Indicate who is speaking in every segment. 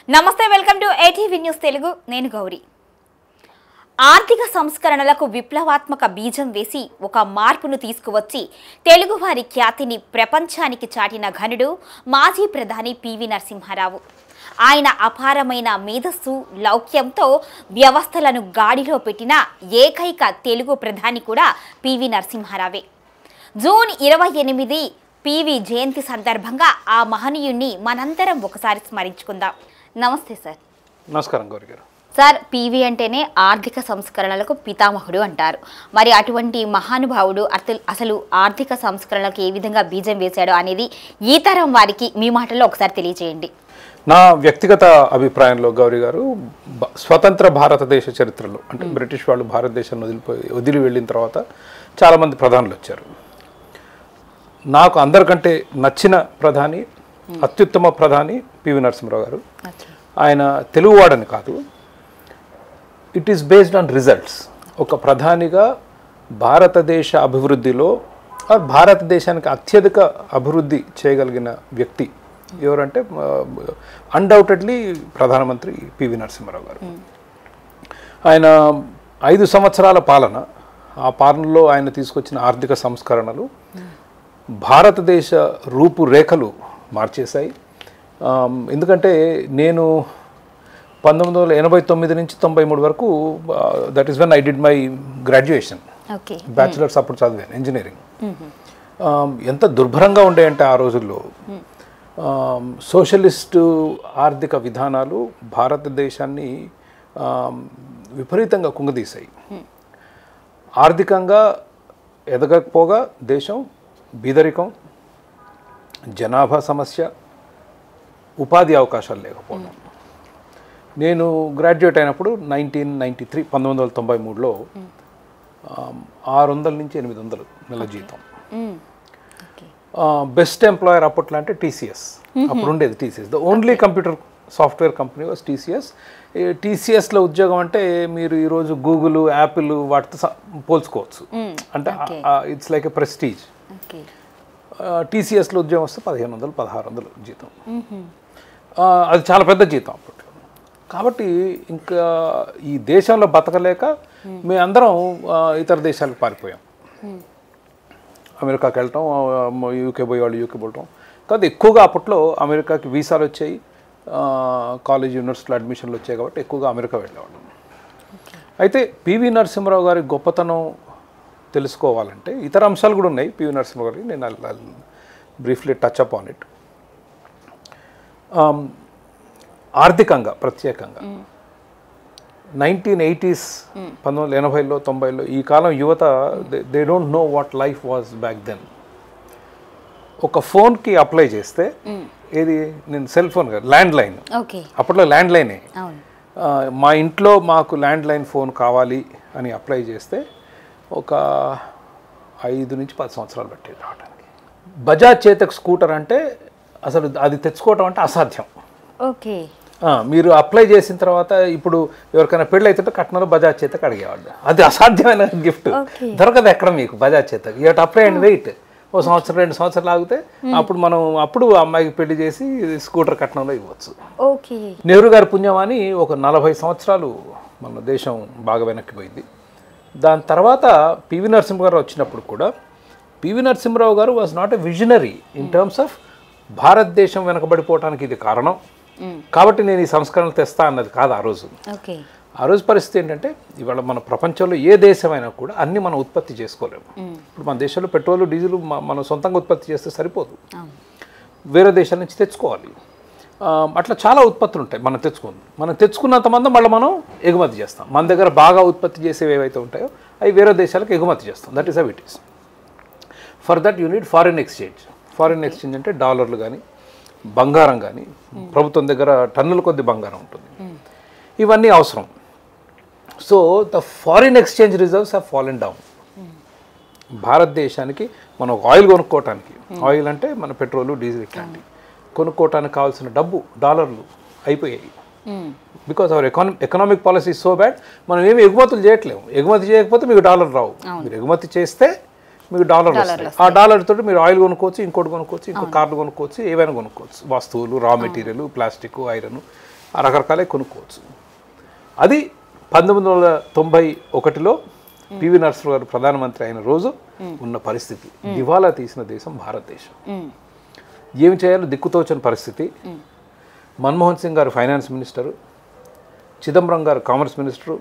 Speaker 1: నమస్తే, welcome to ATV news Telugu. నేను గౌరీ. ఆర్థిక సంస్కరణలకు విప్లవాత్మక బీజం వేసి ఒక మార్పును తీసుకువచ్చి తెలుగువారి ఖ్యాతిని ప్రపంచానికి చాటిన ఘనుడు మాజీ ప్రధాని పివి నరసింహారావు. ఆయన అపారమైన మేధస్సు, లౌక్యంతో వ్యవస్థలను గాడిలో పెట్టిన ఏకైక తెలుగు ప్రధాని కూడా పివి నరసింహారావే. జూన్ 28 పివి జయంతి సందర్భంగా ఆ మహనీయుణ్ణి మనందరం ఒకసారి స్మరించుకుందాం. నమస్తే సార్.
Speaker 2: నమస్కారం గౌరీ గారు.
Speaker 1: సార్, పివి అంటేనే ఆర్థిక సంస్కరణలకు పితామహుడు అంటారు. మరి అటువంటి మహానుభావుడు అసలు ఆర్థిక సంస్కరణలకు ఏ విధంగా బీజం వేశాడో అనేది ఈ తరం వారికి మీ మాటల్లో ఒకసారి తెలియజేయండి.
Speaker 2: నా వ్యక్తిగత అభిప్రాయంలో గౌరీ గారు, స్వతంత్ర భారతదేశ చరిత్రలో అంటే బ్రిటిష్ వాళ్ళు భారతదేశాన్ని వదిలి వెళ్ళిన తర్వాత చాలామంది ప్రధానులు వచ్చారు. నాకు అందరికంటే నచ్చిన ప్రధాని, అత్యుత్తమ ప్రధాని పివి నరసింహారావు గారు. ఆయన తెలుగువాడని కాదు, it is based on results. ఒక ప్రధానిగా భారతదేశ అభివృద్ధిలో భారతదేశానికి అత్యధిక అభివృద్ధి చేయగలిగిన వ్యక్తి ఎవరంటే అన్డౌటెడ్లీ ప్రధానమంత్రి పివి నరసింహారావు గారు. ఆయన 5 సంవత్సరాల పాలన, ఆ పాలనలో ఆయన తీసుకొచ్చిన ఆర్థిక సంస్కరణలు భారతదేశ రూపురేఖలు మార్చేశాయి. ఎందుకంటే నేను 1989 నుంచి 93 వరకు, that is when I did my graduation, bachelors అప్పుడు చదివాను ఇంజనీరింగ్. ఎంత దుర్భరంగా ఉండేయంటే ఆ రోజుల్లో సోషలిస్టు ఆర్థిక విధానాలు భారతదేశాన్ని విపరీతంగా కుంగదీశాయి. ఆర్థికంగా ఎదగకపోగా దేశం బీదరికం, జనాభా సమస్య, ఉపాధి అవకాశాలు లేకపోవడం. నేను గ్రాడ్యుయేట్ అయినప్పుడు 1993లో 600 నుంచి 800 నెల జీతం. బెస్ట్ ఎంప్లాయర్ అప్పట్లో అంటే టీసీఎస్, అప్పుడు ఉండేది TCS. The only computer software company was TCS. టీసీఎస్లో ఉద్యోగం అంటే మీరు ఈరోజు గూగుల్, యాపిల్ వాటితో పోల్చుకోవచ్చు. అంటే ఇట్స్ లైక్ ఎ ప్రెస్టీజ్. టీసీఎస్లో ఉద్యోగం వస్తే 1500, 1600 జీతం. అది చాలా పెద్ద జీతం అప్పట్లో. కాబట్టి ఇంకా ఈ దేశంలో బతకలేక మేమందరం ఇతర దేశాలకు పారిపోయాం. అమెరికాకి వెళ్ళటం, యూకే పోయేవాళ్ళు యూకే పోవటం కాదు. ఎక్కువగా అప్పట్లో అమెరికాకి వీసాలు వచ్చాయి, కాలేజ్ యూనివర్సిటీలో అడ్మిషన్లు వచ్చాయి కాబట్టి ఎక్కువగా అమెరికా వెళ్ళేవాళ్ళం. అయితే పివి నరసింహారావు గారి గొప్పతనం తెలుసుకోవాలంటే ఇతర అంశాలు కూడా ఉన్నాయి పివి నరసింహారావు గారికి. నేను briefly touch up on it. ఆర్థికంగా ప్రత్యేకంగా 1980s 1980లో 90లో ఈ కాలం యువత they don't know what life was back then. ఒక ఫోన్కి అప్లై చేస్తే, ఏది నేను సెల్ ఫోన్ కాదు, ల్యాండ్ లైన్, అప్పట్లో ల్యాండ్ లైనే. మా ఇంట్లో మాకు ల్యాండ్ లైన్ ఫోన్ కావాలి అని అప్లై చేస్తే ఒక 5 నుంచి 10 సంవత్సరాలు పట్టేది రావడానికి. బజాజ్ చేతక్ స్కూటర్ అంటే అసలు అది తెచ్చుకోవటం అంటే అసాధ్యం.
Speaker 1: ఓకే,
Speaker 2: మీరు అప్లై చేసిన తర్వాత ఇప్పుడు ఎవరికైనా పెళ్ళి అవుతుంటే కట్నంలో బజాజ్ చేతక్ అడిగేవాళ్ళు. అది అసాధ్యమైన గిఫ్ట్, దొరకదు ఎక్కడ మీకు Bajaj Chetak. You to apply and wait. ఓ 1-2 సంవత్సరాలు ఆగితే అప్పుడు అమ్మాయికి పెళ్లి చేసి స్కూటర్ కట్నంలో ఇవ్వచ్చు. నెహ్రూ గారి పుణ్యమాని ఒక 40 సంవత్సరాలు మన దేశం బాగా వెనక్కిపోయింది. దాని తర్వాత పివి నరసింహారావు వచ్చినప్పుడు కూడా పివి నరసింహారావు గారు was not a visionary in terms of భారతదేశం వెనకబడిపోవటానికి ఇది కారణం కాబట్టి నేను ఈ సంస్కరణలు తెస్తా అన్నది కాదు ఆ రోజు. ఆ రోజు పరిస్థితి ఏంటంటే, ఇవాళ మన ప్రపంచంలో ఏ దేశమైనా కూడా అన్ని మనం ఉత్పత్తి చేసుకోలేము. ఇప్పుడు మన దేశంలో పెట్రోల్, డీజిల్ మనం సొంతంగా ఉత్పత్తి చేస్తే సరిపోదు, వేరే దేశాల నుంచి తెచ్చుకోవాలి. అట్లా చాలా ఉత్పత్తులు ఉంటాయి మనం తెచ్చుకున్నంత మంది మళ్ళీ మనం ఎగుమతి చేస్తాం. మన దగ్గర బాగా ఉత్పత్తి చేసేవి ఏవైతే ఉంటాయో అవి వేరే దేశాలకు ఎగుమతి చేస్తాం. That is how it is. For that you need foreign exchange. Foreign exchange అంటే డాలర్లు కానీ, బంగారం కానీ, ప్రభుత్వం దగ్గర టన్నుల కొద్ది బంగారం ఉంటుంది, ఇవన్నీ అవసరం. So the foreign exchange reserves have fallen down. భారతదేశానికి మనం ఆయిల్ కొనుక్కోవటానికి, ఆయిల్ అంటే మన పెట్రోలు, డీజిల్ ఇట్లాంటివి కొనుక్కోవటానికి కావాల్సిన డబ్బు డాలర్లు అయిపోయాయి. Because our economic policy so bad, మనం ఏమి ఎగుమతులు చేయట్లేము. ఎగుమతి చేయకపోతే మీకు డాలర్ రావు. మీరు ఎగుమతి చేస్తే మీకు డాలర్ వస్తాయి. ఆ డాలర్ తోటి మీరు ఆయిల్ కొనుక్కోవచ్చు, ఇంకోటి కొనుక్కోవచ్చు, ఇంకో కార్లు కొనుక్కోవచ్చు, ఏవైనా కొనుక్కోవచ్చు, వస్తువులు, రా మెటీరియల్, ప్లాస్టిక్, ఐరన్, రకరకాలే కొనుక్కోవచ్చు. అది 1991లో పివి నరసింహరావు గారు ప్రధానమంత్రి అయిన రోజు ఉన్న పరిస్థితి. దివాలా తీసిన దేశం భారతదేశం. ఏమి చేయాలో దిక్కుతోచని పరిస్థితి. మన్మోహన్ సింగ్ గారు ఫైనాన్స్ మినిస్టరు, చిదంబరం గారు కామర్స్ మినిస్టరు.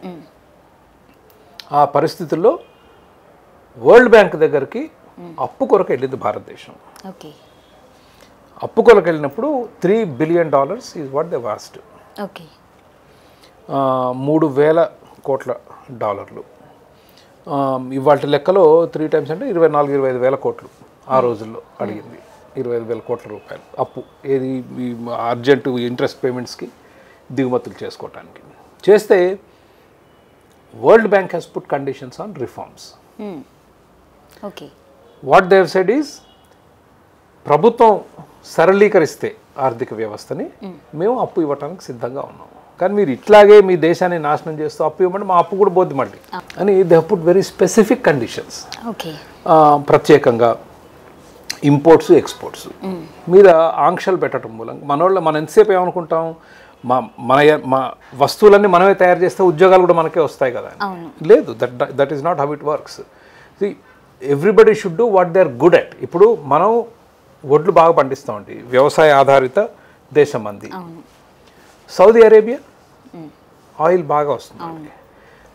Speaker 2: ఆ పరిస్థితుల్లో వరల్డ్ బ్యాంక్ దగ్గరికి అప్పు కొరకు వెళ్ళింది భారతదేశం. అప్పు కొరకు వెళ్ళినప్పుడు $3 billion is what they asked. 3,000 కోట్ల డాలర్లు. ఇవాళ లెక్కలో 3 టైమ్స్ అంటే 24-25 వేల కోట్లు ఆ రోజుల్లో అడిగింది. 25,000 కోట్ల రూపాయలు అప్పు. ఏది అర్జెంటు ఇంట్రెస్ట్ పేమెంట్స్కి దిగుమతులు చేసుకోవటానికి. చేస్తే World Bank has put conditions on reforms. What they have said is, ప్రభుత్వం సరళీకరిస్తే ఆర్థిక వ్యవస్థని మేము అప్పు ఇవ్వడానికి సిద్ధంగా ఉన్నాం. కానీ మీరు ఇట్లాగే మీ దేశాన్ని నాశనం చేస్తూ అప్పు ఇవ్వమంటే మా అప్పు కూడా పోద్ది మళ్ళీ అని they have put very specific conditions. ప్రత్యేకంగా ఇంపోర్ట్స్ ఎక్స్పోర్ట్స్ మీద ఆంక్షలు పెట్టడం మూలంగా మనం ఎంతసేపు ఏమనుకుంటాం, మన వస్తువులన్నీ మనమే తయారు చేస్తే ఉద్యోగాలు కూడా మనకే వస్తాయి కదా. లేదు, that is not how it works. Everybody should do what they are good at. ఇప్పుడు మనం వడ్లు బాగా పండిస్తామండి, వ్యవసాయ ఆధారిత దేశం మంది. సౌదీ అరేబియా ఆయిల్ బాగా వస్తుంది.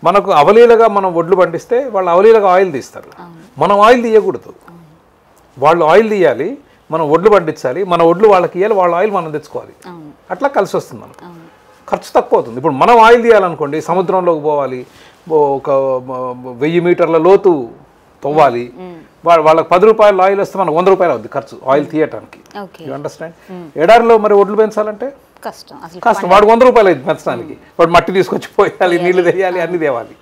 Speaker 2: మనకు అవలీలగా మనం వడ్లు పండిస్తే వాళ్ళు అవలీలగా ఆయిల్ తీస్తారు. మనం ఆయిల్ తీయకూడదు, వాళ్ళు ఆయిల్ తీయాలి, మనం వడ్లు పండించాలి, మన వడ్లు వాళ్ళకి ఇవ్వాలి, వాళ్ళ ఆయిల్ మనం తెచ్చుకోవాలి. అట్లా కలిసి వస్తుంది మనకు. ఖర్చు తక్కువ అవుతుంది. ఇప్పుడు మనం ఆయిల్ తీయాలనుకోండి, సముద్రంలోకి పోవాలి, ఒక 1000 మీటర్ల లోతు తవ్వాలి, వాళ్ళకి $10 ఆయిల్ వస్తే మనకు $100 అవుతుంది ఖర్చు ఆయిల్ తీయటానికి. You understand? ఎడారిలో మరి వడ్లు పెంచాలంటే కష్టం. వాడు $100 అయింది పెంచడానికి. వాడు మట్టి తీసుకొచ్చి పోయాలి, నీళ్లు తెయాలి, అన్ని తేవాలి.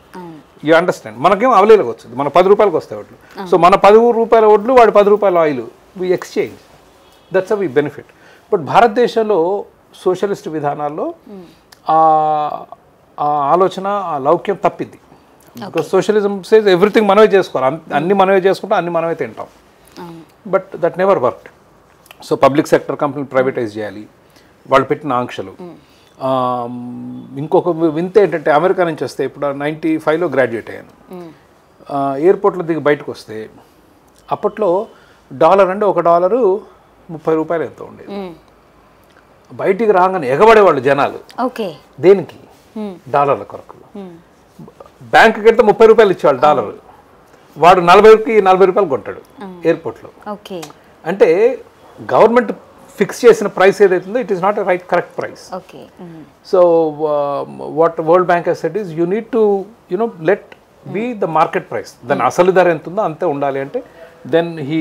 Speaker 2: You understand? మనకేం అవలేలకు వచ్చింది, మన $10 వస్తాయి వడ్లు. సో మన $10 వడ్లు, వాడు $10 oil, we exchange. That's how we benefit. But భారతదేశంలో సోషలిస్ట్ విధానాల్లో ఆ ఆలోచన, ఆ లౌక్యం తప్పింది. బికాస్ సోషలిజం సేస్ ఎవ్రీథింగ్ మనమే చేసుకోవాలి, అన్ని మనమే చేసుకుంటాం, అన్ని మనమే తింటాం. But that never worked. So public sector కంపెనీలు ప్రైవేటైజ్ చేయాలి, వాళ్ళు పెట్టిన ఆంక్షలు. ఇంకొక వింత ఏంటంటే, అమెరికా నుంచి వస్తే, ఇప్పుడు 95లో గ్రాడ్యుయేట్ అయ్యాను. ఎయిర్పోర్ట్లో దిగి బయటకు వస్తే అప్పట్లో డాలర్ అంటే $1 $30 ఎంతో ఉండేది. బయటికి రాగానే ఎగబడేవాళ్ళు జనాలు. దేనికి? డాలర్ల కొరకు. బ్యాంకుకి వెళ్తే $30 ఇచ్చేవాళ్ళు డాలర్, వాడు $40 కొంటాడు ఎయిర్పోర్ట్లో. అంటే గవర్నమెంట్ ఫిక్స్ చేసిన ప్రైస్ ఏదైతుందో it is not a correct price. So what World Bank has said is, you need to let be the market price. దాని అసలు ధర ఎంత ఉందో అంతే ఉండాలి. అంటే then he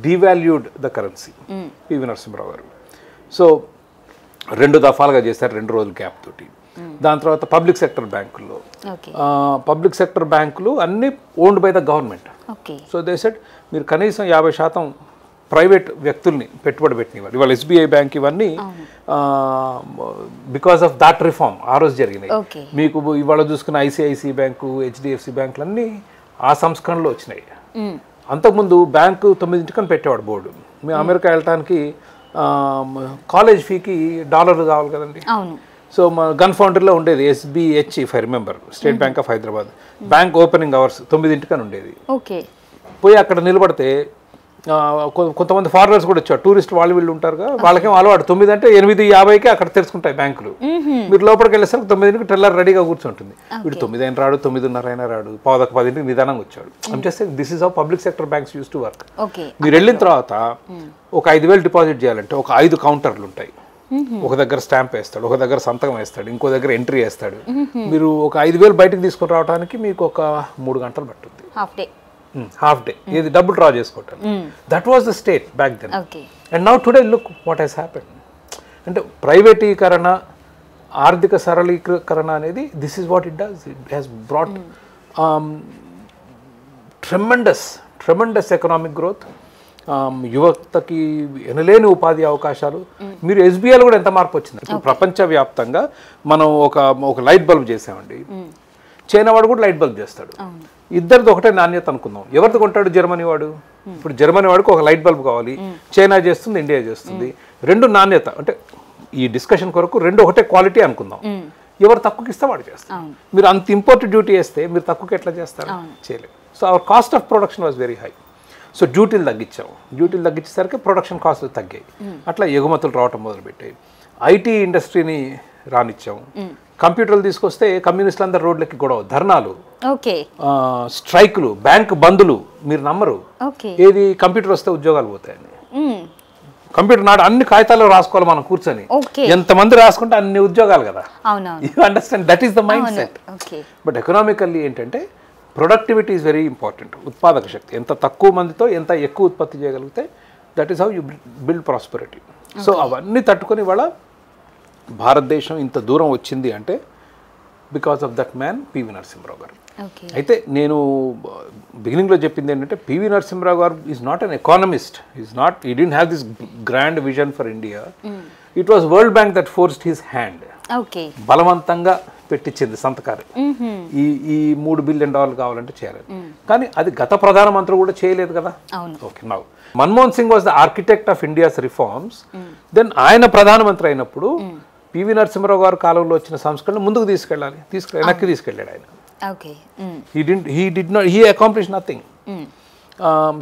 Speaker 2: devalued the currency, PV Narasimha Rao గారు. సో 2 దఫాలుగా చేశారు, 2 రోజుల గ్యాప్ తోటి. దాని తర్వాత పబ్లిక్ సెక్టర్ బ్యాంకులు అన్ని owned by the government. So they said, మీరు కనీసం 50% ప్రైవేట్ వ్యక్తుల్ని పెట్టుబడి పెట్టినవారు. ఇవాళ SBI బ్యాంక్ ఇవన్నీ బికాస్ ఆఫ్ దాట్ రిఫార్మ్ ఆ రోజు జరిగినాయి. మీకు ఇవాళ చూసుకున్న ICICI బ్యాంకు, HDFC బ్యాంకులు అన్నీ ఆ సంస్కరణలో వచ్చినాయి. అంతకుముందు బ్యాంకు 9 పెట్టేవాడు బోర్డు. మీ అమెరికా వెళ్ళటానికి కాలేజ్ ఫీకి $1 కావాలి కదండి. సో మా గన్ ఫౌండరీలో ఉండేది SBH, if I remember, state bank of Hyderabad. Bank opening hours 9 ఉండేది. పోయి అక్కడ నిలబడితే కొంతమంది ఫారినర్స్ కూడా వచ్చారు, టూరిస్ట్ వాళ్ళు వీళ్ళు ఉంటారుగా, వాళ్ళకేం అలవాటు 9 అంటే 8:50కి అక్కడ తెరుచుకుంటాయి బ్యాంకులు. మీరు లోపలికి వెళ్ళేసరికి 9కి టెల్లర్ రెడీగా కూర్చుంటుంది. వీడు 9 అయినా రాడు, 9:30 అయినా రాడు, 10:10 నిదానంగా వచ్చాడు. I'm just saying this is how public sector banks use to work. మీరు వెళ్ళిన తర్వాత ఒక 5,000 డిపాజిట్ చేయాలంటే ఒక 5 కౌంటర్లు ఉంటాయి. ఒక దగ్గర స్టాంప్ వేస్తాడు, ఒక దగ్గర సంతకం వేస్తాడు, ఇంకో దగ్గర ఎంట్రీ వేస్తాడు. మీరు ఒక 5,000 బయటకు తీసుకొని రావడానికి మీకు ఒక 3 గంటలు పట్టుద్ది, హాఫ్ డే. ఇది డబ్బులు డ్రా చేసుకోవటం. That was the state back then. And now today look what has happened. అంటే ప్రైవేటీకరణ, ఆర్థిక సరళీకరణ అనేది this is what it does. It has brought tremendous economic growth. యువతకి ఎనలేని ఉపాధి అవకాశాలు. మీరు SBIలో కూడా ఎంత మార్పు వచ్చింది. ఇప్పుడు ప్రపంచవ్యాప్తంగా మనం ఒక లైట్ బల్బ్ చేసామండి, చైనా వాడు కూడా లైట్ బల్బ్ చేస్తాడు. ఇద్దరిది ఒకటే నాణ్యత అనుకుందాం. ఎవరిది కొంటాడు? జర్మనీ వాడు. ఇప్పుడు జర్మనీ వాడికి ఒక లైట్ బల్బ్ కావాలి, చైనా చేస్తుంది, ఇండియా చేస్తుంది. 2 నాణ్యత. అంటే ఈ డిస్కషన్ కొరకు రెండు ఒకటే క్వాలిటీ అనుకుందాం. ఎవరు తక్కువకి ఇస్తే వాడు చేస్తారు. మీరు అంత ఇంపోర్ట్ డ్యూటీ వేస్తే మీరు తక్కువకి ఎట్లా చేస్తారు? చేయలేదు. So our cost of production was very high. So డ్యూటీలు తగ్గించాము. డ్యూటీలు తగ్గించేసరికి ప్రొడక్షన్ కాస్ట్లు తగ్గాయి. అట్లా ఎగుమతులు రావటం మొదలుపెట్టాయి. ఐటీ ఇండస్ట్రీని రానిచ్చాము. కంప్యూటర్లు తీసుకొస్తే కమ్యూనిస్టులు అందరు రోడ్లకి గొడవ, ధర్నాలు, స్ట్రైకులు, బ్యాంక్ బందులు. మీరు నమ్మరు, ఏది కంప్యూటర్ వస్తే ఉద్యోగాలు పోతాయని. కంప్యూటర్ నాడు అన్ని కాగితాల్లో రాసుకోవాలి మనం కూర్చొని. ఎంతమంది రాసుకుంటే అన్ని ఉద్యోగాలు కదా. You understand, that is the mindset. But economically ఏంటంటే ప్రొడక్టివిటీ ఈజ్ వెరీ ఇంపార్టెంట్. ఉత్పాదక శక్తి ఎంత తక్కువ మందితో ఎంత ఎక్కువ ఉత్పత్తి చేయగలిగితే that is how you build prosperity. So అవన్నీ తట్టుకొని ఇవాళ భారతదేశం ఇంత దూరం వచ్చింది అంటే because of that man PV Narasimha Rao గారు. అయితే నేను బిగినింగ్లో చెప్పింది ఏంటంటే పివి నరసింహరావు గారు ఈజ్ నాట్ అన్ ఎకానమిస్ట్. ఈ didn't have this grand vision for India. It was world bank that forced his hand. బలవంతంగా పెట్టించింది సంతకాలు. ఈ $3 బిలియన్ కావాలంటే చేయాలి. కానీ అది గత ప్రధానమంత్రి కూడా చేయలేదు కదా. Okay, now Manmohan Singh was the architect of India's reforms. Then ఆయన ప్రధానమంత్రి అయినప్పుడు పివి నరసింహరావు గారు కాలంలో వచ్చిన సంస్కరణ ముందుకు తీసుకెళ్ళాలి, వెనక్కి తీసుకెళ్ళాడు ఆయన. He accomplished nothing.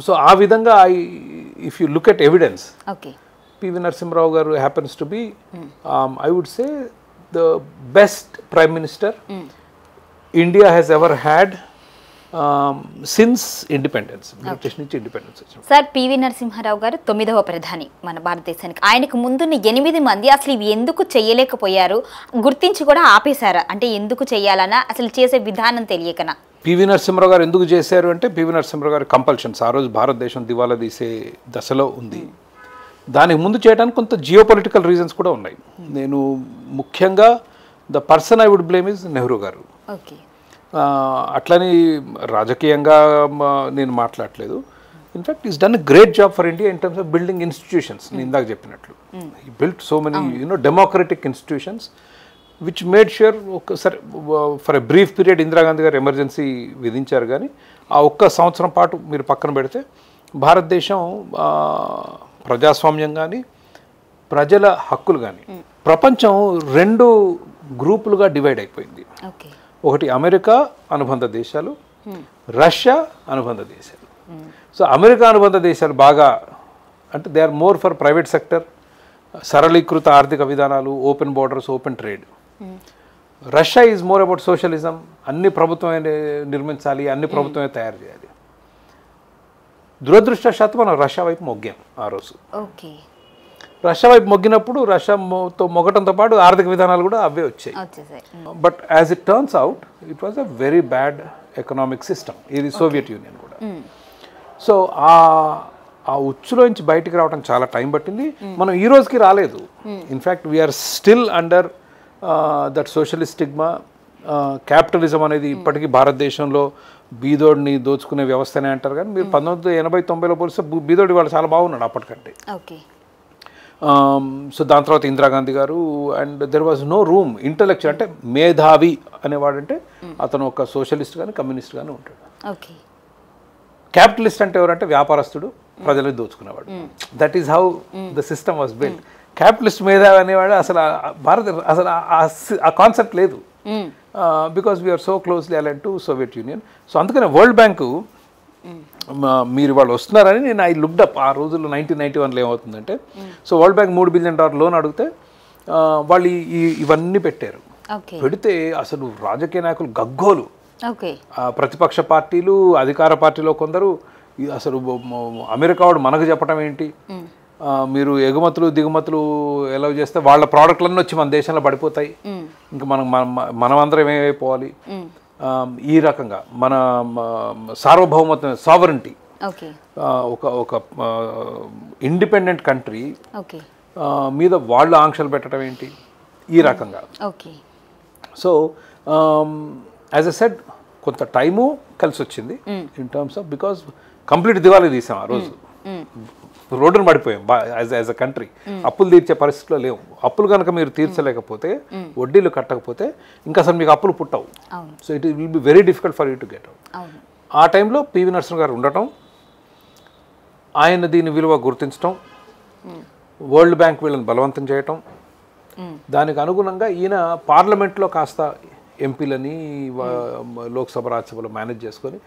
Speaker 2: So ఆ విధంగా if you look at evidence, PV Narasimha Rao గారు happens to be I would say the best prime minister India has ever had since independence. British నుంచి ఇండిపెండెన్స్ వచ్చింది.
Speaker 1: సార్, పివి నరసింహారావు గారు 9వ ప్రధాని మన భారతదేశానికి. ఆయనకు ముందున్న 8 మంది అసలు ఇవి ఎందుకు చేయలేకపోయారు, గుర్తించి కూడా ఆపేశారా? అంటే ఎందుకు చేయాలన్నా అసలు చేసే విధానం తెలియకనా?
Speaker 2: పివి నరసింహరావు గారు ఎందుకు చేశారు అంటే పివి నరసింహరావు గారి కంపల్షన్స్. ఆ రోజు భారతదేశం దివాలా తీసే దశలో ఉంది. దానికి ముందు చేయడానికి కొంత జియోపొలిటికల్ రీజన్స్ కూడా ఉన్నాయి. నేను ముఖ్యంగా the person I would blame is Nehru గారు. అట్లని రాజకీయంగా నేను మాట్లాడలేదు. In fact is done a great job for India in terms of building institutions. నేను ఇందాక చెప్పినట్లు ఈ built so many democratic institutions which made sure. ఒకసారి for a brief period Indira Gandhi గారు ఎమర్జెన్సీ విధించారు, కానీ ఆ ఒక్క సంవత్సరం పాటు మీరు పక్కన పెడితే భారతదేశం ప్రజాస్వామ్యం కానీ ప్రజల హక్కులు కానీ ప్రపంచం 2 గ్రూపులుగా డివైడ్ అయిపోయింది. ఒకటి అమెరికా అనుబంధ దేశాలు, రష్యా అనుబంధ దేశాలు. సో అమెరికా అనుబంధ దేశాలు బాగా అంటే they are more for private sector, సరళీకృత ఆర్థిక విధానాలు, open borders, open trade. Russia is more about socialism, అన్ని ప్రభుత్వమే నిర్మించాలి, అన్ని ప్రభుత్వమే తయారు చేయాలి. దురదృష్టవశాత్తు మనం రష్యా వైపు మొగ్గాం ఆ రోజు. రష్యా వైపు మొగ్గినప్పుడు రష్యాతో మొగ్గటంతో పాటు ఆర్థిక విధానాలు కూడా అవే వచ్చాయి. But as it turns out it was a very bad economic system. ఇది సోవియట్ యూనియన్ కూడా. సో ఆ ఉచ్చులోంచి బయటికి రావడం చాలా టైం పట్టింది. మనం ఈ రోజుకి రాలేదు. In fact we're still under that socialist stigma. Capitalism అనేది ఇప్పటికీ భారతదేశంలో బీదోడిని దోచుకునే వ్యవస్థనే అంటారు, కానీ మీరు 1980-90లో పోలిస్తే బీదోడి వాళ్ళు చాలా బాగున్నాడు అప్పటికంటే. సో దాని తర్వాత ఇందిరాగాంధీ గారు and there was no room intellectual అంటే మేధావి అనేవాడంటే అతను ఒక సోషలిస్ట్ కానీ కమ్యూనిస్ట్ కానీ ఉంటాడు. క్యాపిటలిస్ట్ అంటే ఎవరంటే వ్యాపారస్తుడు, ప్రజలను దోచుకునేవాడు. That is how the system was build. Capitalist మేధావి అనేవాడు అసలు అసలు ఆ కాన్సెప్ట్ లేదు. Because we're so closely allied to Soviet Union. So అందుకనే వరల్డ్ బ్యాంకు మీరు వాళ్ళు వస్తున్నారని నేను ఐ లుక్డ్ అప్. ఆ రోజుల్లో 1991లో ఏమవుతుందంటే, so world bank $3 billion loan అడిగితే వాళ్ళు ఇవన్నీ పెట్టారు. పెడితే అసలు రాజకీయ నాయకులు గగ్గోలు, ప్రతిపక్ష పార్టీలు, అధికార పార్టీలో కొందరు అసలు అమెరికా వాడు మనకు చెప్పడం ఏంటి, మీరు ఎగుమతులు దిగుమతులు ఎలా చేస్తే వాళ్ళ ప్రోడక్ట్లన్నీ వచ్చి మన దేశంలో పడిపోతాయి, ఇంకా మనమందరం ఏమైపోవాలి, ఈ రకంగా మన సార్వభౌమత్వం సావరెంటీ, ఒక ఇండిపెండెంట్ కంట్రీ మీద వాళ్ళు ఆంక్షలు పెట్టడం ఏంటి, ఈ రకంగా. సో యాజ్ ఎ సెడ్ కొంత టైము కలిసి వచ్చింది in terms of because complete Diwali తీసాం ఆ రోజు. రోడ్డును పడిపోయాం యాజ్ అ కంట్రీ. అప్పులు తీర్చే పరిస్థితిలో లేవు. అప్పులు కనుక మీరు తీర్చలేకపోతే, వడ్డీలు కట్టకపోతే ఇంకా అసలు మీకు అప్పులు పుట్టవు. So it will be very difficult for you to get out. ఆ టైంలో పివి నరసింహ గారు ఉండటం, ఆయన దీని విలువ గుర్తించడం, వరల్డ్ బ్యాంక్ వీళ్ళని బలవంతం చేయటం, దానికి అనుగుణంగా ఈయన పార్లమెంట్లో కాస్త ఎంపీలని లోక్సభ రాజ్యసభలో మేనేజ్ చేసుకొని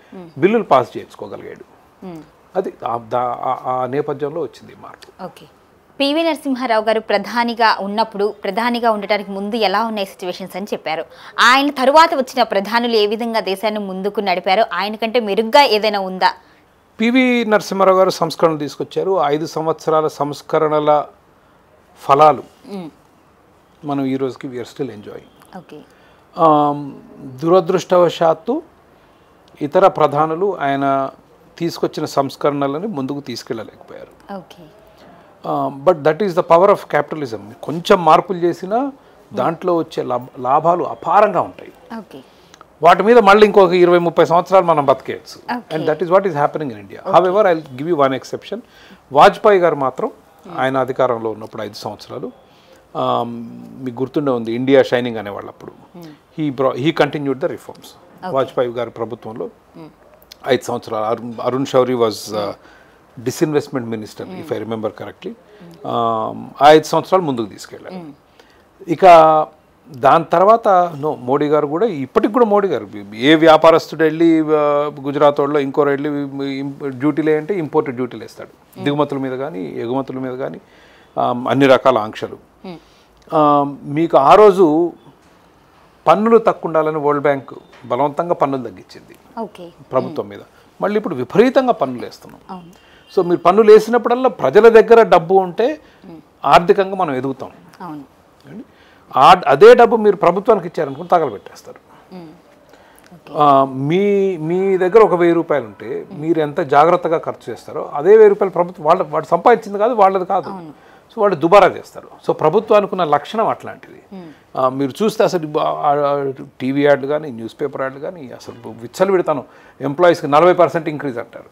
Speaker 2: బిల్లులు పాస్ చేసుకోగలిగాడు. అది ఆ నేపథ్యంలో వచ్చింది మార్పు.
Speaker 1: ఓకే, పివి నరసింహారావు గారు ప్రధానిగా ఉండటానికి ముందు ఎలా ఉన్నాయి సిచ్యువేషన్స్ అని చెప్పారు. ఆయన తరువాత వచ్చిన ప్రధానులు ఏ విధంగా దేశాన్ని ముందుకు నడిపారో ఆయన కంటే మెరుగ్గా ఏదైనా ఉందా?
Speaker 2: పివి నరసింహారావు గారు సంస్కరణలు తీసుకొచ్చారు. 5 సంవత్సరాల సంస్కరణల ఫలాలు మనం ఈ రోజుకి వీఆర్ స్టిల్ ఎంజాయింగ్.
Speaker 1: ఓకే,
Speaker 2: దురదృష్టవశాత్తు ఇతర ప్రధానులు ఆయన తీసుకొచ్చిన సంస్కరణలని ముందుకు తీసుకెళ్ళలేకపోయారు.
Speaker 1: Okay,
Speaker 2: but that is the power of capitalism. కొంచెం మార్పులు చేసినా దాంట్లో వచ్చే లాభాలు అపారంగా ఉంటాయి.
Speaker 1: ఓకే,
Speaker 2: వాటి మీద మళ్ళీ ఇంకొక 20-30 సంవత్సరాలు మనం బతికేయచ్చు. And that is what is happening in India. However I give you one exception. Vajpayee గారు మాత్రం ఆయన అధికారంలో ఉన్నప్పుడు 5 సంవత్సరాలు మీకు గుర్తుండే ఉంది, ఇండియా షైనింగ్ అనేవాళ్ళు అప్పుడు. He continued the reforms. Vajpayee గారి ప్రభుత్వంలో 5 సంవత్సరాలు. Arun Shouri was disinvestment minister if I remember correctly. 5 సంవత్సరాలు ముందుకు తీసుకెళ్ళారు. ఇక దాని తర్వాత మోడీ గారు కూడా ఇప్పటికి కూడా మోడీ గారు ఏ వ్యాపారస్తుడు వెళ్ళి గుజరాత్ వాళ్ళలో ఇంకోరు వెళ్ళి డ్యూటీలు ఏంటంటే ఇంపోర్ట్ డ్యూటీలు వేస్తాడు, దిగుమతుల మీద కానీ ఎగుమతుల మీద కానీ అన్ని రకాల ఆంక్షలు. మీకు ఆ రోజు పన్నులు తక్కువ ఉండాలని వరల్డ్ బ్యాంక్ బలవంతంగా పన్నులు తగ్గించింది ప్రభుత్వం మీద. మళ్ళీ ఇప్పుడు విపరీతంగా పన్నులు వేస్తున్నాం. సో మీరు పన్నులు వేసినప్పుడల్లా ప్రజల దగ్గర డబ్బు ఉంటే ఆర్థికంగా మనం ఎదుగుతాం. అదే డబ్బు మీరు ప్రభుత్వానికి ఇచ్చారనుకుని తగలబెట్టేస్తారు. మీ దగ్గర ఒక 1000 రూపాయలు ఉంటే మీరు ఎంత జాగ్రత్తగా ఖర్చు చేస్తారో అదే 1000 రూపాయలు ప్రభుత్వం వాడు సంపాదించింది కాదు, వాళ్ళది కాదు. సో వాళ్ళు దుబారా చేస్తారు. సో ప్రభుత్వానికి ఉన్న లక్షణం అట్లాంటిది. మీరు చూస్తే అసలు టీవీ యాడ్లు కానీ న్యూస్ పేపర్ యాడ్లు కానీ అసలు విచ్చలు పెడతాను. ఎంప్లాయీస్కి 40% ఇంక్రీజ్ అంటారు.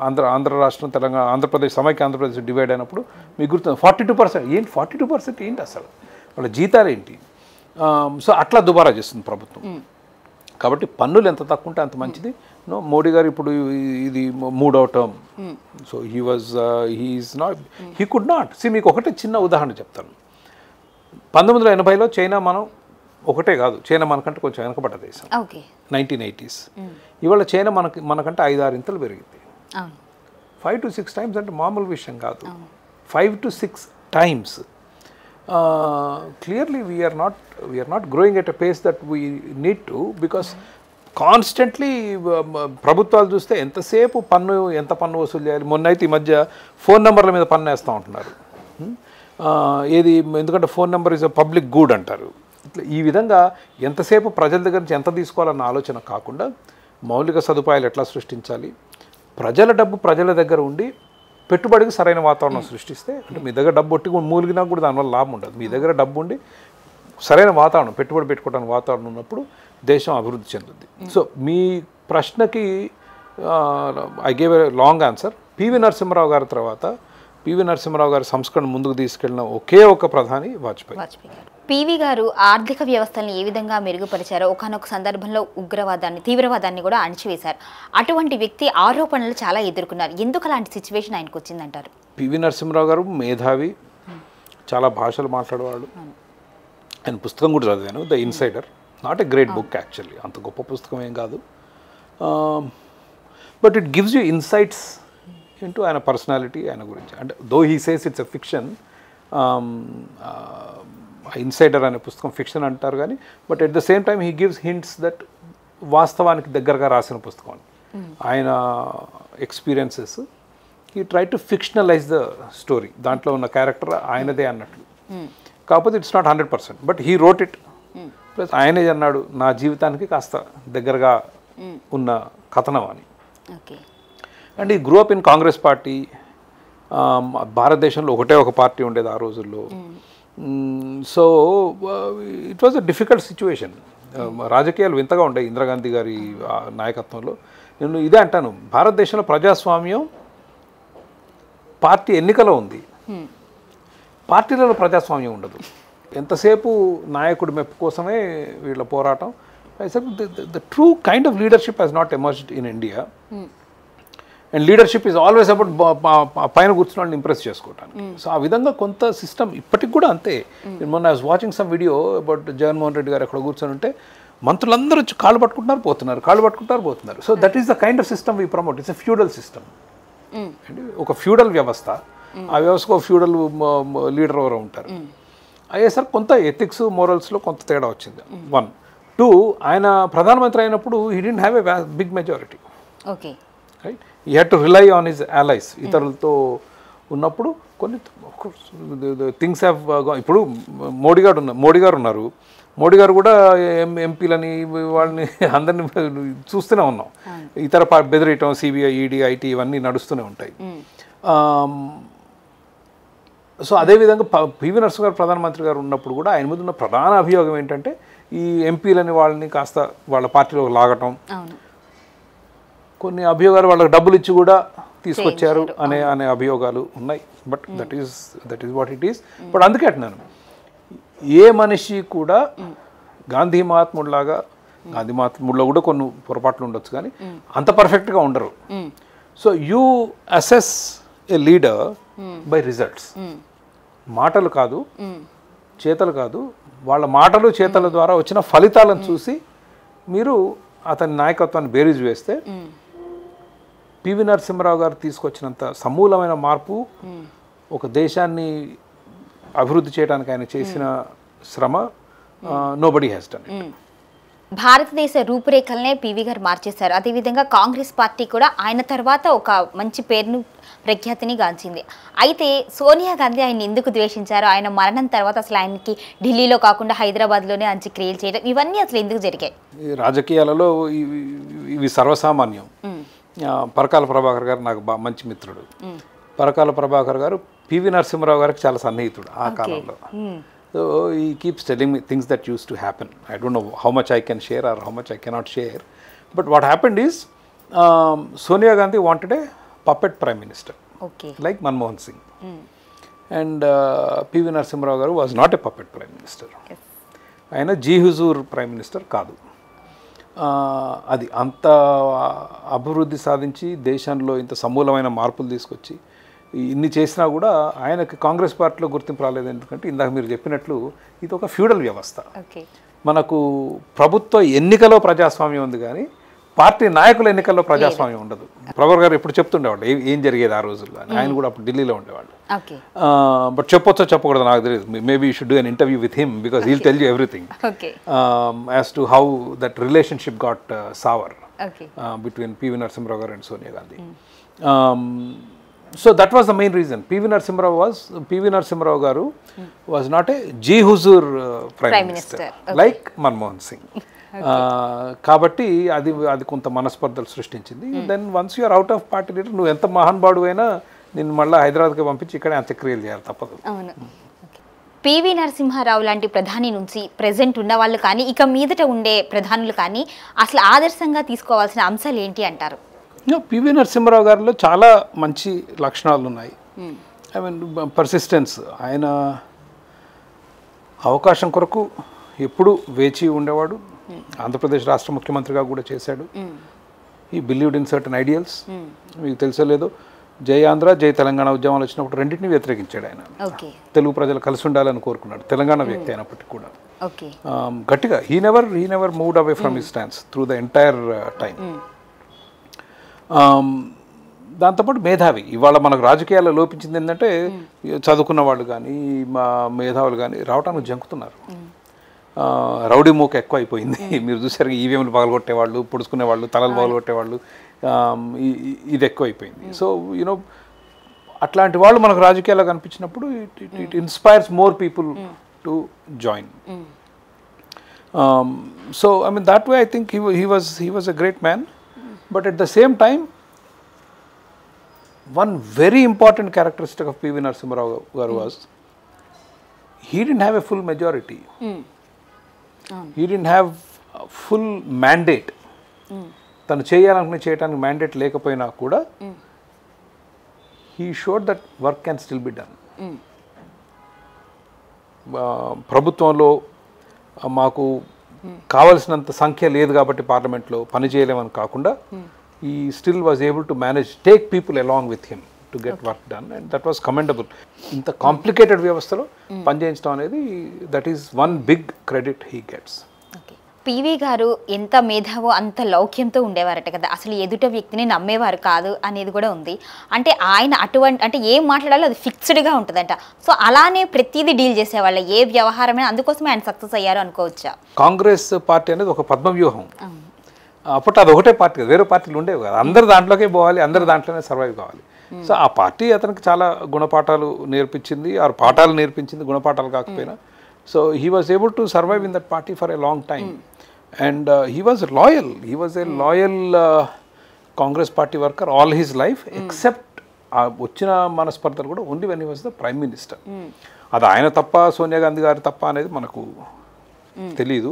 Speaker 2: ఆంధ్ర రాష్ట్రం, తెలంగాణ, ఆంధ్రప్రదేశ్, సమైక్య ఆంధ్రప్రదేశ్ డివైడ్ అయినప్పుడు మీకు గుర్తుంది 42%. ఏంటి 42% ఏంటి అసలు, వాళ్ళ జీతాలు ఏంటి? సో అట్లా దుబారా చేస్తుంది ప్రభుత్వం. కాబట్టి పన్నులు ఎంత తక్కువ ఉంటే అంత మంచిది. మోడీ గారు ఇప్పుడు ఇది 3వ term. So he could not మీకు ఒకటే చిన్న ఉదాహరణ చెప్తాను. 1980లో చైనా మనం ఒకటే కాదు, చైనా మనకంటే కొంచెం వెనకబడ్డ దేశం. 1980s. ఇవాళ చైనా మనకంటే 5-6 ఇంతలు పెరిగింది. 5 to 6 times అంటే మామూలు విషయం కాదు. 5 to 6 times. Clearly we are not growing at a pace that we need to, because constantly ప్రభుత్వాలు చూస్తే ఎంతసేపు ఎంత పన్ను వసూలు చేయాలి. మొన్న అయితే ఈ మధ్య ఫోన్ నెంబర్ల మీద పన్ను వేస్తూ ఉంటున్నారు. ఏది, ఎందుకంటే phone number is a public good అంటారు. ఇట్లా ఈ విధంగా ఎంతసేపు ప్రజల దగ్గర నుంచి ఎంత తీసుకోవాలన్న ఆలోచన కాకుండా మౌలిక సదుపాయాలు ఎట్లా సృష్టించాలి, ప్రజల డబ్బు ప్రజల దగ్గర ఉండి పెట్టుబడికి సరైన వాతావరణం సృష్టిస్తే, అంటే మీ దగ్గర డబ్బు ఒట్టి మూలిగినా కూడా దానివల్ల లాభం ఉండదు. మీ దగ్గర డబ్బు ఉండి సరైన వాతావరణం, పెట్టుబడి పెట్టుకోవడానికి వాతావరణం ఉన్నప్పుడు దేశం అభివృద్ధి చెందుతుంది. సో మీ ప్రశ్నకి I gave a long answer. PV Narasimha Rao గారి తర్వాత పివి నరసింహారావు గారి సంస్కరణ ముందుకు తీసుకెళ్లిన ఒకే ఒక ప్రధాని వాజ్పేయి
Speaker 1: గారు. పివి గారు ఆర్థిక వ్యవస్థలను ఏ విధంగా మెరుగుపరిచారో ఒకానొక సందర్భంలో తీవ్రవాదాన్ని కూడా అణిచివేశారు. అటువంటి వ్యక్తి ఆరోపణలు చాలా ఎదుర్కొన్నారు. ఎందుకు అలాంటి సిచ్యువేషన్ ఆయనకు వచ్చిందంటారు?
Speaker 2: పివి నరసింహారావు గారు మేధావి, చాలా భాషలు మాట్లాడేవాడు. ఆయన పుస్తకం కూడా చదివాను, the insider. Not a great book actually, అంత గొప్ప పుస్తకం ఏం కాదు. But it gives you insights into ఆయన పర్సనాలిటీ, ఆయన గురించి. అంటే though he says it's a fiction, insider అనే పుస్తకం ఫిక్షన్ అంటారు కానీ, but at the same time he gives hints that వాస్తవానికి దగ్గరగా రాసిన పుస్తకం. ఆయన experiences, he try to fictionalise the story. దాంట్లో ఉన్న క్యారెక్టర్ ఆయనదే అన్నట్లు. కాకపోతే it's not 100%, but he wrote it. Plus ఆయనే అన్నాడు నా జీవితానికి కాస్త దగ్గరగా ఉన్న కథనం అని. అండ్ ఈ grew up in Congress party. భారతదేశంలో ఒకటే ఒక పార్టీ ఉండేది ఆ రోజుల్లో. So it was a difficult situation. రాజకీయాలు వింతగా ఉండే ఇందిరాగాంధీ గారి నాయకత్వంలో. నేను ఇదే అంటాను, భారతదేశంలో ప్రజాస్వామ్యం పార్టీ ఎన్నికలో ఉంది, పార్టీలలో ప్రజాస్వామ్యం ఉండదు. ఎంతసేపు నాయకుడి మెప్పు కోసమే వీళ్ళ పోరాటం. The true kind of leadership has not emerged in India. And leadership is always about పైన కూర్చున్న వాళ్ళని ఇంప్రెస్ చేసుకోవటానికి. సో ఆ విధంగా కొంత సిస్టమ్ ఇప్పటికి కూడా అంతే. మొన్న I was watching some video about Jaganmohan Reddy గారు ఎక్కడ కూర్చొని ఉంటే మంత్రులందరూ వచ్చి కాళ్ళు పట్టుకుంటున్నారు పోతున్నారు. So that is the kind of system we promote. It's a feudal system. ఒక ఫ్యూడల్ వ్యవస్థ. ఆ వ్యవస్థకు ఒక ఫ్యూడల్ లీడర్ ఎవరో ఉంటారు. అయ్యేసరికి కొంత ఎథిక్స్ మోరల్స్లో కొంత తేడా వచ్చింది. 1. 2, ఆయన ప్రధానమంత్రి అయినప్పుడు he didn't have a big majority.
Speaker 1: Okay,
Speaker 2: right. He had to rely on his allies. ఇతరులతో ఉన్నప్పుడు కొన్ని థింగ్స్ హ్యావ్. ఇప్పుడు మోడీ గారు ఉన్నారు. మోడీ గారు కూడా ఎంపీలని వాళ్ళని అందరినీ చూస్తూనే ఉన్నాం. ఇతర బెదిరియటం, సిబిఐ, ఈడీ, ఐటీ ఇవన్నీ నడుస్తూనే ఉంటాయి. సో అదేవిధంగా పివి నరసింహ గారు ప్రధానమంత్రి గారు ఉన్నప్పుడు కూడా ఆయన మీద ఉన్న ప్రధాన అభియోగం ఏంటంటే ఈ ఎంపీలని వాళ్ళని కాస్త వాళ్ళ పార్టీలో లాగటం, కొన్ని అభియోగాలు వాళ్ళకి డబ్బులు ఇచ్చి కూడా తీసుకొచ్చారు అనే అభియోగాలు ఉన్నాయి. But that is what it is. But అందుకే అంటున్నాను, ఏ మనిషి కూడా గాంధీ మహాత్ముడిలాగా, గాంధీ మహాత్ముడిలో కూడా కొన్ని పొరపాట్లు ఉండొచ్చు కానీ అంత పర్ఫెక్ట్గా ఉండరు. So you assess A leader by results. మాటలు కాదు, చేతలు కాదు, వాళ్ళ మాటలు చేతల ద్వారా వచ్చిన ఫలితాలను చూసి మీరు అతని నాయకత్వాన్ని బేరీజ్ వేస్తే పివి నరసింహారావు గారు తీసుకొచ్చినంత సమూలమైన మార్పు, ఒక దేశాన్ని అభివృద్ధి చేయడానికి ఆయన చేసిన శ్రమ నోబడీ హ్యాస్ డన్ ఇట్.
Speaker 1: భారతదేశ రూపురేఖలనే పివి గారు మార్చేశారు. అదేవిధంగా కాంగ్రెస్ పార్టీ కూడా ఆయన తర్వాత ఒక మంచి పేరును, ప్రఖ్యాతిని గాంచింది. అయితే సోనియా గాంధీ ఆయన ఎందుకు ద్వేషించారు? ఆయన మరణం తర్వాత అసలు ఆయనకి ఢిల్లీలో కాకుండా హైదరాబాద్లోనే అంత్యక్రియలు చేయడం, ఇవన్నీ అసలు ఎందుకు జరిగాయి?
Speaker 2: రాజకీయాలలో ఇవి సర్వసామాన్యం. పరకాల ప్రభాకర్ గారు నాకు మంచి మిత్రుడు. పరకాల ప్రభాకర్ గారు పివి నరసింహారావు గారికి చాలా సన్నిహితుడు ఆ కాలంలో. So he keeps telling me things that used to happen. I don't know how much I can share or how much I cannot share. But what happened is, Sonia Gandhi wanted a puppet prime minister, like Manmohan Singh. And P.V. Narasimha Garu was not a puppet prime minister. Ayana G. Huzur prime minister kaadu. అది అంత అభివృద్ధి సాధించి దేశంలో ఇంత సమూలమైన మార్పులు తీసుకొచ్చి ఇన్ని చేసినా కూడా ఆయనకి కాంగ్రెస్ పార్టీలో గుర్తింపు రాలేదు. ఎందుకంటే ఇందాక మీరు చెప్పినట్లు ఇది ఒక ఫ్యూడల్ వ్యవస్థ. మనకు ప్రభుత్వ ఎన్నికలో ప్రజాస్వామ్యం ఉంది కానీ పార్టీ నాయకుల ఎన్నికల్లో ప్రజాస్వామ్యం ఉండదు. ప్రభర్ గారు ఎప్పుడు చెప్తుండేవాళ్ళు ఏం జరిగేది ఆ రోజుల్లో. ఆయన కూడా అప్పుడు ఢిల్లీలో ఉండేవాళ్ళు. బట్ చెప్పొచ్చో చెప్పకూడదు నాకు తెలియదు. Maybe you should do an interview with him because he'll tell you everything as to how that relationship got sour between PV Narasimha Rao గారు and Sonia Gandhi. So that was the main reason. P.V. Narasimha Garu was not a G. Huzur Prime Minister. Like Manmohan Singh. కాబట్టి అది కొంత మనస్పర్ధలు సృష్టించింది. Then once you're out of party leader, నువ్వు ఎంత మహానుభావుడు అయినా నిన్ను మళ్ళీ హైదరాబాద్కి పంపించి ఇక్కడే అంత్యక్రియలు చేయాలి, తప్పదు.
Speaker 1: పివి నరసింహారావు లాంటి ప్రధాని నుంచి ప్రెజెంట్ ఉన్న వాళ్ళు కానీ ఇక మీదట ఉండే ప్రధానులు కానీ అసలు ఆదర్శంగా తీసుకోవాల్సిన అంశాలు ఏంటి అంటారు?
Speaker 2: పివి నరసింహారావు గారిలో చాలా మంచి లక్షణాలు ఉన్నాయి. I mean persistence. ఆయన అవకాశం కొరకు ఎప్పుడు వేచి ఉండేవాడు. ఆంధ్రప్రదేశ్ రాష్ట్ర ముఖ్యమంత్రిగా కూడా చేశాడు. ఈ బిలీవ్డ్ ఇన్ సర్టన్ ఐడియల్స్. మీకు తెలుసో లేదో జై ఆంధ్ర జై తెలంగాణ ఉద్యమాలు వచ్చినప్పుడు రెండింటిని వ్యతిరేకించాడు ఆయన. తెలుగు ప్రజలు కలిసి ఉండాలని కోరుకున్నాడు, తెలంగాణ వ్యక్తి అయినప్పటికీ కూడా గట్టిగా. He never moved away from his stands through the entire time. దాంతోపాటు మేధావి. ఇవాళ మనకు రాజకీయాల్లో లోపించింది ఏంటంటే చదువుకున్న వాళ్ళు కానీ మా మేధావులు కానీ రావడానికి జంకుతున్నారు. రౌడీ మూక ఎక్కువ అయిపోయింది. మీరు చూసారు, ఈవీఎంలు పగలగొట్టేవాళ్ళు, పొడుచుకునేవాళ్ళు, తలలు పగలగొట్టేవాళ్ళు, ఇది ఎక్కువ అయిపోయింది. సో యూనో అట్లాంటి వాళ్ళు మనకు రాజకీయాల్లో కనిపించినప్పుడు it inspires more people to join. So I mean that way I think he was a great man. But at the same time, one very important characteristic of P.V. Narasimha Rao Garu was he didn't have a full majority. He didn't have a full mandate. తను చేయాలనుకుని చేయడానికి mandate లేకపోయినా కూడా he showed that work can still be done. ప్రభుత్వంలో మాకు కావలసినంత సంఖ్య లేదు కాబట్టి పార్లమెంట్లో పని చేయలేమని కాకుండా he still was able to manage, take people along with him to get work done, and that was commendable. ఇంత కాంప్లికేటెడ్ వ్యవస్థలో పనిచేయించడం అనేది that is one big credit he gets.
Speaker 1: PV గారు ఎంత మేధావో అంత లౌక్యంతో ఉండేవారట కదా, అసలు ఎదుట వ్యక్తిని నమ్మేవారు కాదు అనేది కూడా ఉంది. అంటే ఆయన అటువంటి అంటే ఏం మాట్లాడాలో అది ఫిక్స్డ్గా ఉంటుందంట. సో అలానే ప్రతిదీ డీల్ చేసేవాళ్ళ ఏ వ్యవహారమైనా, అందుకోసమే ఆయన సక్సెస్ అయ్యారు అనుకోవచ్చా?
Speaker 2: కాంగ్రెస్ పార్టీ అనేది ఒక పద్మవ్యూహం. అప్పట్లో అది ఒకటే పార్టీ కదా, వేరే పార్టీలు ఉండేవి కదా. అందరు దాంట్లోకే పోవాలి, అందరు దాంట్లోనే సర్వైవ్ కావాలి. సో ఆ పార్టీ అతనికి చాలా గుణపాఠాలు నేర్పించింది, ఆ పాఠాలు నేర్పించింది, గుణపాఠాలు కాకపోయినా. So he was able to survive in that party for a long time. And he was loyal. He was a loyal Congress party worker all his life, except వచ్చిన మనస్పర్ధలు కూడా only when he was the prime minister. అది ఆయన తప్ప సోనియా గాంధీ గారి తప్ప అనేది మనకు తెలీదు.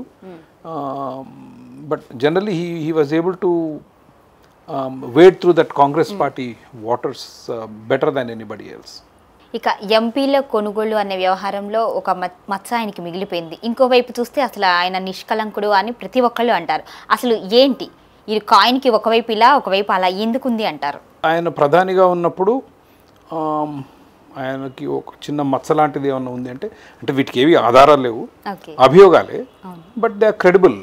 Speaker 2: But generally he was able to wade through that Congress party waters better than anybody else.
Speaker 1: ఇక ఎంపీల కొనుగోలు అనే వ్యవహారంలో ఒక మచ్చ ఆయనకి మిగిలిపోయింది. ఇంకోవైపు చూస్తే అసలు ఆయన నిష్కలంకుడు అని ప్రతి ఒక్కళ్ళు అంటారు. అసలు ఏంటి ఈ కాయిన్కి ఒకవైపు ఇలా ఒకవైపు అలా ఎందుకుంది అంటారు?
Speaker 2: ఆయన ప్రధానిగా ఉన్నప్పుడు ఆయనకి ఒక చిన్న మచ్చ లాంటిది ఏమన్నా ఉంది అంటే వీటికి ఏవి ఆధారాలు లేవు, అభియోగాలే. But they are credible.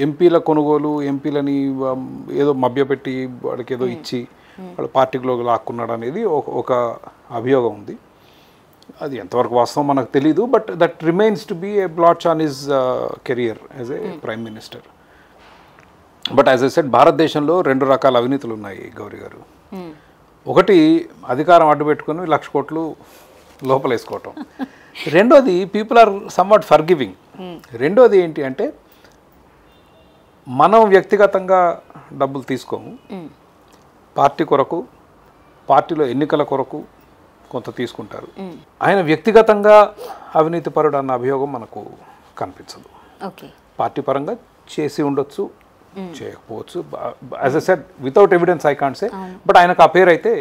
Speaker 2: ఎంపీల కొనుగోలు, ఎంపీలని ఏదో మభ్యపెట్టి వాళ్ళకి ఏదో ఇచ్చి వాళ్ళ పార్టీలో లాక్కున్నాడు అనేది ఒక అభియోగం ఉంది. అది ఎంతవరకు వాస్తవం మనకు తెలీదు. But that remains to be a blotch on his career as a prime minister. But as I said, భారతదేశంలో 2 రకాల అవినీతులు ఉన్నాయి గౌరీ గారు. ఒకటి అధికారం అడ్డు పెట్టుకుని 1,00,000 కోట్లు లోపలేసుకోవటం. రెండోది పీపుల్ ఆర్ సమ్వాట్ ఫర్గివింగ్. రెండోది ఏంటి అంటే మనం వ్యక్తిగతంగా డబ్బులు తీసుకోము, పార్టీ కొరకు, పార్టీలో ఎన్నికల కొరకు కొంత తీసుకుంటారు. ఆయన వ్యక్తిగతంగా అవినీతి పరుడు అన్న అభియోగం మనకు కనిపించదు. పార్టీ పరంగా చేసి ఉండొచ్చు, చేయకపోవచ్చు. As a said, without evidence I can't say. But ఆయనకు ఆ పేరు అయితే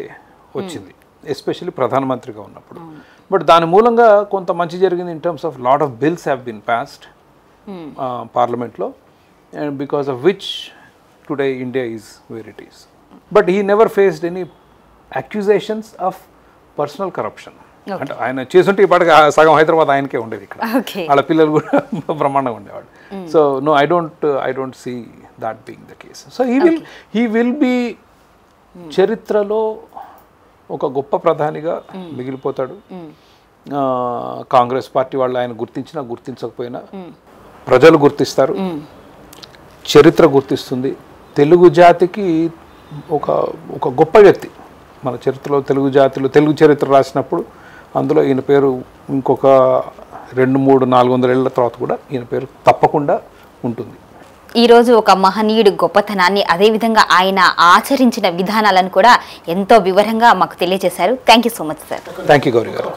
Speaker 2: వచ్చింది, ఎస్పెషల్లీ ప్రధానమంత్రిగా ఉన్నప్పుడు. బట్ దాని మూలంగా కొంత మంచి జరిగింది. In terms of lot of bills have been passed పార్లమెంట్లో, and because of which today India is where it is. But he never faced any accusations of personal corruption. అంటే ఆయన చేస్తుంటే ఇప్పటికి సగం హైదరాబాద్ ఆయనకే ఉండేది ఇక్కడ. వాళ్ళ పిల్లలు కూడా బ్రహ్మాండంగా ఉండేవాడు. So no, I don't see that being the case. So he will be చరిత్రలో ఒక గొప్ప ప్రధానిగా మిగిలిపోతాడు. కాంగ్రెస్ పార్టీ వాళ్ళు ఆయన గుర్తించినా గుర్తించకపోయినా ప్రజలు గుర్తిస్తారు, చరిత్ర గుర్తిస్తుంది. తెలుగు జాతికి ఒక గొప్ప వ్యక్తి మన చరిత్రలో. తెలుగు జాతిలో తెలుగు చరిత్ర రాసినప్పుడు అందులో ఈయన పేరు ఇంకొక 200-400 ఏళ్ల తర్వాత కూడా ఈయన పేరు తప్పకుండా ఉంటుంది.
Speaker 1: ఈరోజు ఒక మహనీయుడి గొప్పతనాన్ని, అదేవిధంగా ఆయన ఆచరించిన విధానాలను కూడా ఎంతో వివరంగా మాకు తెలియజేశారు. Thank you so much sir.
Speaker 2: Thank you Gauri గారు.